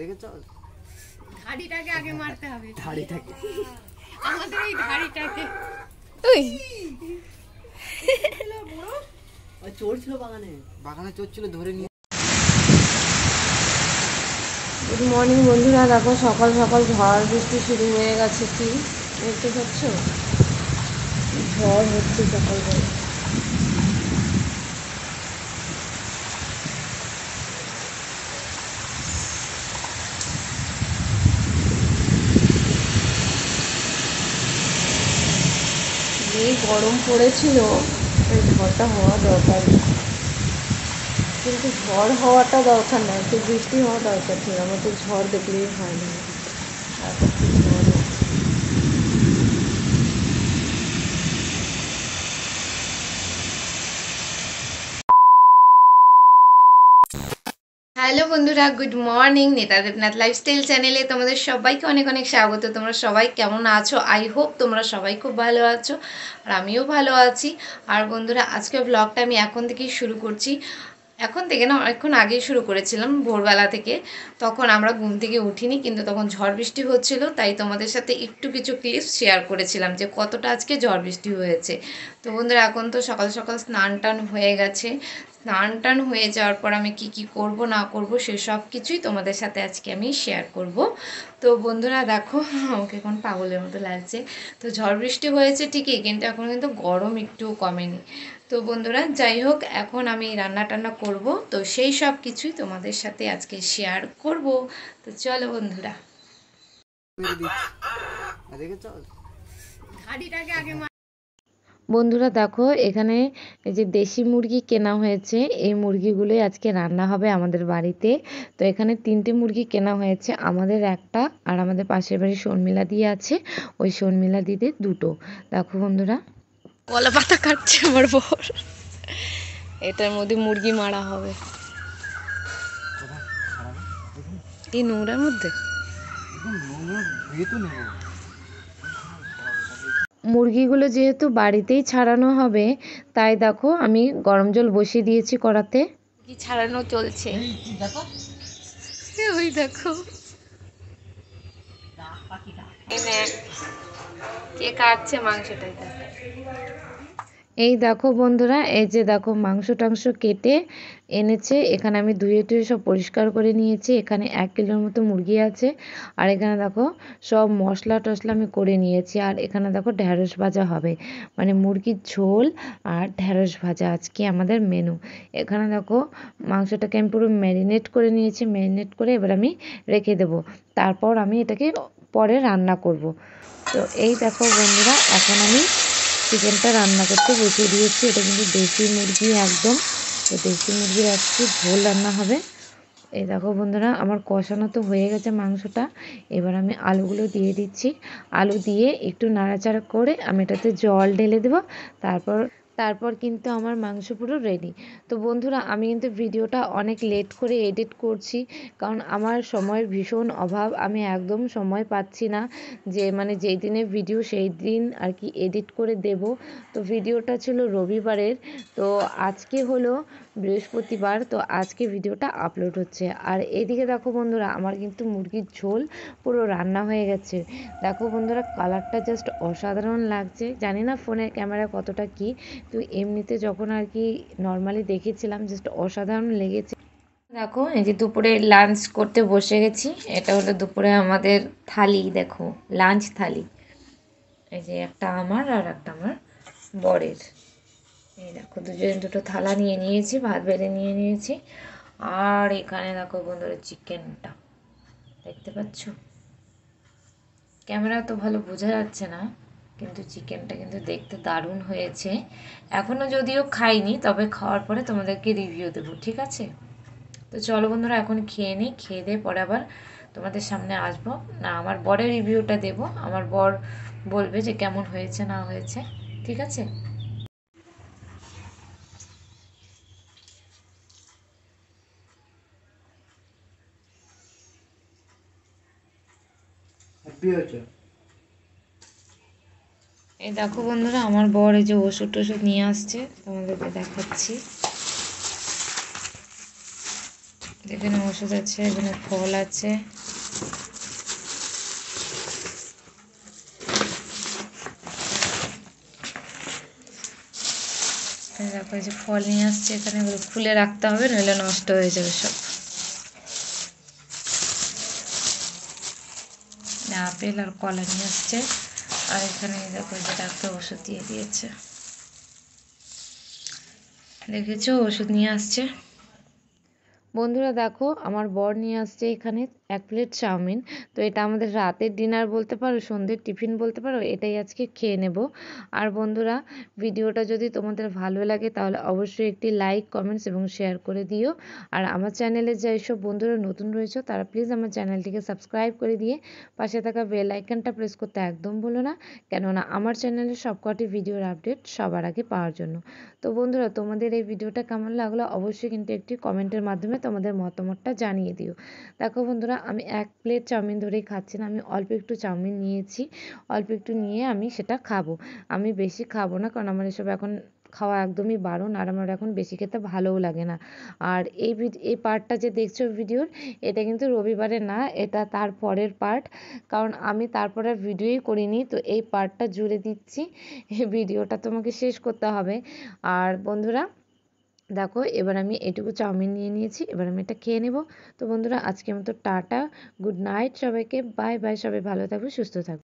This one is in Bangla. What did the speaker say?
দেখেছো ধাড়িটাকে আগে মারতে হবে, ধাড়িটাকে আমাদের এই ধাড়িটাকে। তুই চোর ছিল বাগানে, বাগানে চোর ছিল, ধরে নিয়ে। গুড মর্নিং বন্ধুরা, দেখো সকাল সকাল ঝড় বৃষ্টি শুরু হয়ে গেছে। কি দেখতে পাচ্ছ, ঝড় হচ্ছে সকালবেলা। যে গরম পড়েছিল, এই ঝড়টা হওয়া দরকার, কিন্তু ঝড় হওয়াটা দরকার না, একটু বৃষ্টি হওয়া দরকার ছিল। আমার তো ঝড় দেখলেই হয় না, ঝড়। হ্যালো বন্ধুরা, গুড মর্নিং। নেতা দেবনাথ লাইফস্টাইল চ্যানেলে তোমাদের সবাইকে অনেক অনেক স্বাগত। তোমরা সবাই কেমন আছো? আই হোপ তোমরা সবাই খুব ভালো আছো, আর আমিও ভালো আছি। আর বন্ধুরা, আজকে ব্লগটা আমি এখন থেকেই শুরু করছি। এখন থেকে না, অনেকক্ষণ আগেই শুরু করেছিলাম, ভোরবেলা থেকে। তখন আমরা ঘুম থেকে উঠিনি, কিন্তু তখন ঝড় বৃষ্টি হচ্ছিল, তাই তোমাদের সাথে একটু কিছু ক্লিপস শেয়ার করেছিলাম যে কতটা আজকে ঝড় বৃষ্টি হয়েছে। তো বন্ধুরা, এখন তো সকাল সকাল স্নান টান হয়ে গেছে। স্নান টান হয়ে যাওয়ার পর আমি কি করব না করব সেসব কিছুই তোমাদের সাথে আজকে আমি শেয়ার করব। তো বন্ধুরা দেখো, আমাকে এখন পাগলের মতো লাগছে। তো ঝড় বৃষ্টি হয়েছে ঠিকই, কিন্তু এখন কিন্তু গরম একটুও কমেনি। তো বন্ধুরা যাই হোক, এখন আমি রান্না টান্না করব, তো সেই সব কিছুই তোমাদের সাথে আজকে শেয়ার করব। তো চলো বন্ধুরা। দেখেছো ধাড়িটাকে আগে বন্ধুরা দেখো, এখানে এই যে দেশি মুরগি কেনা হয়েছে, এই মুরগিগুলোই আজকে রান্না হবে আমাদের বাড়িতে। তো এখানে 3টে মুরগি কেনা হয়েছে, আমাদের একটা, আর আমাদের পাশের বাড়ি শর্মিলা দিয়ে আছে, ওই শর্মিলা দিদির 2টো। দেখো বন্ধুরা, কলা পাতা কাটছে আমার বর, এটার মধ্যে মুরগি মারা হবে এই নোংরার মধ্যে। মুরগিগুলো যেহেতু বাড়িতেই ছাড়ানো হবে, তাই দেখো আমি গরম জল বসিয়ে দিয়েছি কড়াতে। কি ছাড়ানো চলছে, ওই দেখো কে কাটছে মাংসটাই। এই দেখো বন্ধুরা, এই যে দেখো মাংস টাংস কেটে এনেছে, এখানে আমি ধুয়ে টুয়ে সব পরিষ্কার করে নিয়েছি। এখানে 1 কিলোর মতো মুরগি আছে, আর এখানে দেখো সব মশলা টশলা আমি করে নিয়েছি। আর এখানে দেখো ঢ্যাঁড়স ভাজা হবে, মানে মুরগির ঝোল আর ঢ্যাঁড়স ভাজা আজকে আমাদের মেনু। এখানে দেখো মাংসটাকে আমি পুরো ম্যারিনেট করে নিয়েছি, ম্যারিনেট করে এবার আমি রেখে দেবো, তারপর আমি এটাকে পরে রান্না করব। তো এই দেখো বন্ধুরা, এখন আমি চিকেনটা রান্না করতে বসিয়ে দিয়েছি। এটা কিন্তু দেশি মুরগি একদম, তো দেশি মুরগির আজকে ঝোল রান্না হবে। এই দেখো বন্ধুরা, আমার কষানো তো হয়ে গেছে মাংসটা, এবার আমি আলুগুলো দিয়ে দিচ্ছি। আলু দিয়ে একটু নাড়াচাড়া করে আমি এটাতে জল ঢেলে দেবো, তারপর কিন্তু আমার মাংস পুরো রেডি। তো বন্ধুরা, আমি কিন্তু ভিডিওটা অনেক লেট করে এডিট করছি, কারণ আমার সময়ের ভীষণ অভাব, আমি একদম সময় পাচ্ছি না যে মানে যেই দিনে ভিডিও সেই দিন আর কি এডিট করে দেব। তো ভিডিওটা ছিল রবিবারের, তো আজকে হলো বৃহস্পতিবার, তো আজকে ভিডিওটা আপলোড হচ্ছে। আর এদিকে দেখো বন্ধুরা, আমার কিন্তু মুরগির ঝোল পুরো রান্না হয়ে গেছে। দেখো বন্ধুরা, কালারটা জাস্ট অসাধারণ লাগছে, জানি না ফোনের ক্যামেরা কতটা কি, তো এমনিতে যখন আর কি নর্মালি দেখেছিলাম জাস্ট অসাধারণ লেগেছে। দেখো এই যে দুপুরে লাঞ্চ করতে বসে গেছি, এটা হলো দুপুরে আমাদের থালি, দেখো লাঞ্চ থালি। এই যে একটা আমার আর একটা আমার বরের। এই দেখো দুজন দুটো থালা নিয়ে নিয়েছি, ভাত বেড়ে নিয়ে নিয়েছি। আর এখানে দেখো বন্ধুরা চিকেনটা দেখতে পাচ্ছ, ক্যামেরা তো ভালো বোঝা যাচ্ছে না, কিন্তু চিকেনটা কিন্তু দেখতে দারুণ হয়েছে। এখনও যদিও খাইনি, তবে খাওয়ার পরে তোমাদেরকে রিভিউ দেবো, ঠিক আছে? তো চলো বন্ধুরা, এখন খেয়ে নিই, খেয়ে দিয়ে পরে আবার তোমাদের সামনে আসবো। না, আমার বরের রিভিউটা দেবো, আমার বর বলবে যে কেমন হয়েছে না হয়েছে, ঠিক আছে? এই দেখো বন্ধুরা, আমার বর এই যে ওষুধ টষুধ নিয়ে আসছে, তোমাদেরকে দেখাচ্ছি, এখানে ওষুধ আছে, এখানে ফল আছে। দেখো এই যে ফল নিয়ে আসছে, এখানে এগুলো খুলে রাখতে হবে, নইলে নষ্ট হয়ে যাবে সব। আপেল আর কলা নিয়ে আসছে। আর এখানে দেখো যে ডাক্তার ওষুধ দিয়ে দিয়েছে, দেখেছো ওষুধ নিয়ে আসছে। বন্ধুরা দেখো আমার বর নিয়ে আসছে এখানে 1 প্লেট চাউমিন। তো এটা আমাদের রাতের ডিনার বলতে পারো, সন্ধ্যের টিফিন বলতে পারো, এটাই আজকে খেয়ে নেব। আর বন্ধুরা ভিডিওটা যদি তোমাদের ভালো লাগে তাহলে অবশ্যই একটি লাইক, কমেন্টস এবং শেয়ার করে দিও। আর আমার চ্যানেলে যেসব বন্ধুরা নতুন রয়েছে তারা প্লিজ আমার চ্যানেলটিকে সাবস্ক্রাইব করে দিয়ে পাশে থাকা বেল আইকনটা প্রেস করতে একদম ভুলো না, কেননা আমার চ্যানেলের সবকটি ভিডিওর আপডেট সবার আগে পাওয়ার জন্য। তো বন্ধুরা তোমাদের এই ভিডিওটা কেমন লাগলো অবশ্যই কিন্তু একটি কমেন্টের মাধ্যমে তোমাদের মতামতটা জানিয়ে দিও। দেখো বন্ধুরা আমি 1 প্লেট চাউমিন ধরেই খাচ্ছি না, আমি অল্প একটু চাউমিন নিয়েছি, অল্প একটু নিয়ে আমি সেটা খাবো। আমি বেশি খাবো না, কারণ আমার এসব এখন খাওয়া একদমই বারণ, আর আমার এখন বেশি খেতে ভালোও লাগে না। আর এই পার্টটা যে দেখছো ভিডিওর, এটা কিন্তু রবিবারে না, এটা তার পরের পার্ট, কারণ আমি তারপর আর ভিডিওই করিনি। তো এই পার্টটা জুড়ে দিচ্ছি, এই ভিডিওটা তোমাকে শেষ করতে হবে। আর বন্ধুরা দেখো এবার আমি এটুকু চাউমিন নিয়ে নিয়েছি, এবার আমি এটা খেয়ে নেব। তো বন্ধুরা আজকের মতো টাটা, গুড নাইট সবাইকে, বাই বাই, সবাই ভালো থাকবে, সুস্থ থাকবে।